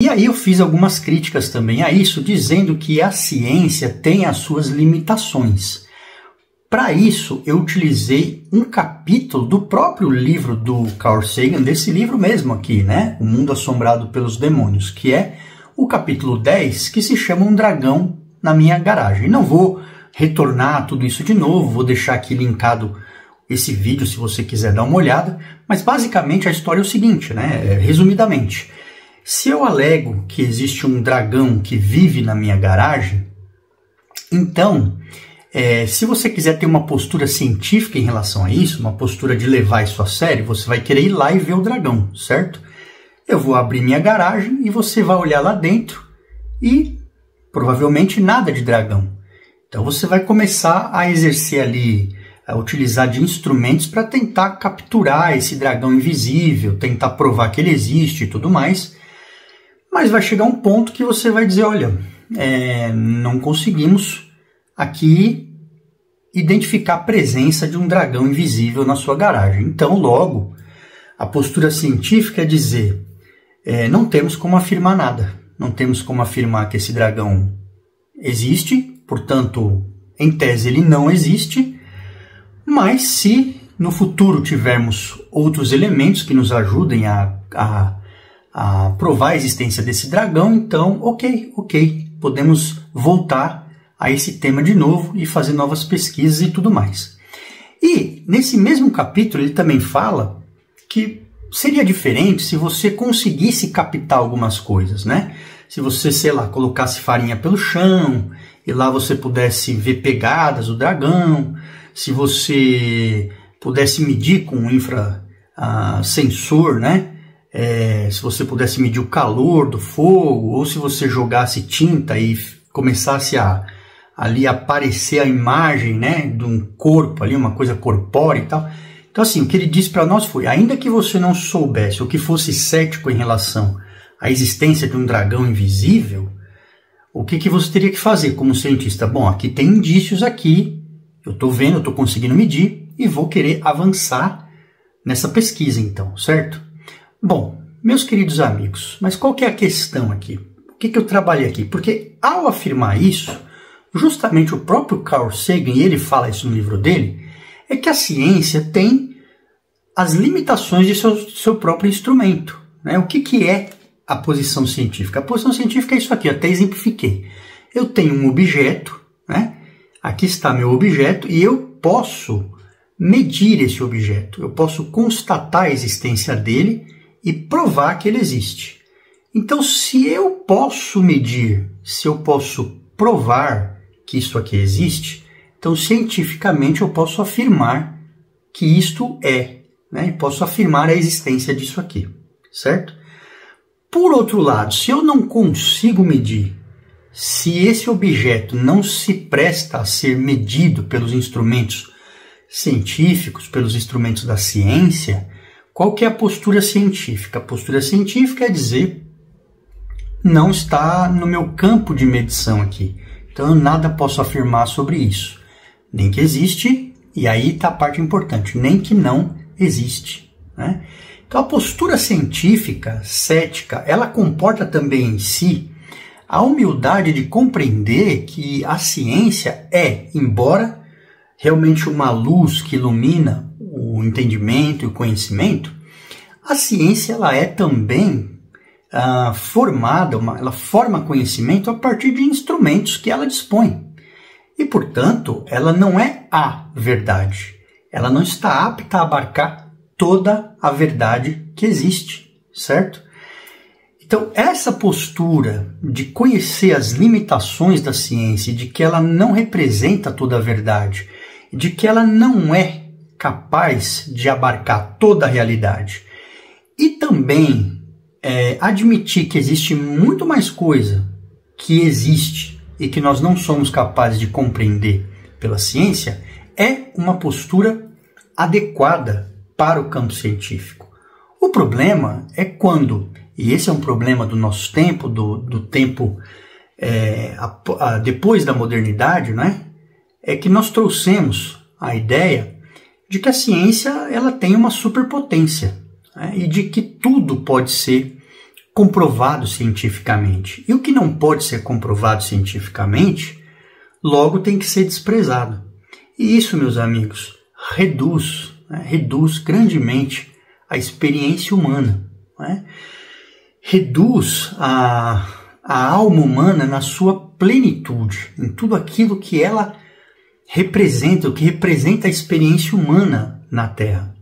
E aí eu fiz algumas críticas também a isso, dizendo que a ciência tem as suas limitações. Para isso, eu utilizei um capítulo do próprio livro do Carl Sagan, desse livro mesmo aqui, né? O Mundo Assombrado pelos Demônios, que é o capítulo 10, que se chama Um Dragão na Minha Garagem. Não vou retornar tudo isso de novo, vou deixar aqui linkado esse vídeo se você quiser dar uma olhada, mas basicamente a história é o seguinte, né? Resumidamente, se eu alego que existe um dragão que vive na minha garagem, então, se você quiser ter uma postura científica em relação a isso, uma postura de levar isso a sério, você vai querer ir lá e ver o dragão, certo? Eu vou abrir minha garagem e você vai olhar lá dentro e provavelmente nada de dragão. Então você vai começar a exercer ali, a utilizar de instrumentos para tentar capturar esse dragão invisível, tentar provar que ele existe e tudo mais. Mas vai chegar um ponto que você vai dizer, olha, não conseguimos aqui identificar a presença de um dragão invisível na sua garagem. Então, logo, a postura científica é dizer, não temos como afirmar nada. Não temos como afirmar que esse dragão existe, portanto, em tese ele não existe, mas se no futuro tivermos outros elementos que nos ajudem a provar a existência desse dragão, então, ok, podemos voltar a esse tema de novo e fazer novas pesquisas e tudo mais. E nesse mesmo capítulo ele também fala que seria diferente se você conseguisse captar algumas coisas, né? Se você, sei lá, colocasse farinha pelo chão e lá você pudesse ver pegadas do dragão, se você pudesse medir com um infrasensor, né? Se você pudesse medir o calor do fogo, ou se você jogasse tinta e começasse ali aparecer a imagem, né, de um corpo ali, uma coisa corpórea e tal. Então assim, o que ele disse para nós foi, ainda que você não soubesse ou que fosse cético em relação à existência de um dragão invisível, o que você teria que fazer como cientista? Bom, aqui tem indícios aqui, eu estou vendo, eu estou conseguindo medir e vou querer avançar nessa pesquisa então, certo? Bom, meus queridos amigos, mas qual que é a questão aqui? O que eu trabalhei aqui? Porque ao afirmar isso, justamente o próprio Carl Sagan, e ele fala isso no livro dele, é que a ciência tem as limitações de seu próprio instrumento, né? O que é a posição científica? A posição científica é isso aqui, eu até exemplifiquei. Eu tenho um objeto, né? Aqui está meu objeto e eu posso medir esse objeto, eu posso constatar a existência dele e provar que ele existe. Então, se eu posso medir, se eu posso provar que isso aqui existe, então cientificamente eu posso afirmar que isto né? Posso afirmar a existência disso aqui, certo? Por outro lado, se eu não consigo medir, se esse objeto não se presta a ser medido pelos instrumentos científicos, pelos instrumentos da ciência, qual que é a postura científica? A postura científica é dizer, não está no meu campo de medição aqui, então eu nada posso afirmar sobre isso. Nem que existe, e aí está a parte importante, nem que não existe, né? Então a postura científica, cética, ela comporta também em si a humildade de compreender que a ciência embora realmente uma luz que ilumina o entendimento e o conhecimento, a ciência ela é também formada, ela forma conhecimento a partir de instrumentos que ela dispõe. E, portanto, ela não é a verdade. Ela não está apta a abarcar toda a verdade que existe, certo? Então, essa postura de conhecer as limitações da ciência, de que ela não representa toda a verdade, de que ela não é capaz de abarcar toda a realidade, e também admitir que existe muito mais coisa que existe e que nós não somos capazes de compreender pela ciência, é uma postura adequada para o campo científico. O problema é quando, e esse é um problema do nosso tempo, do tempo depois da modernidade, né? É que nós trouxemos a ideia de que a ciência ela tem uma superpotência, né? E de que tudo pode ser comprovado cientificamente. E o que não pode ser comprovado cientificamente, logo tem que ser desprezado. E isso, meus amigos, reduz grandemente a experiência humana, né? Reduz a alma humana na sua plenitude, em tudo aquilo que ela representa, o que representa a experiência humana na Terra.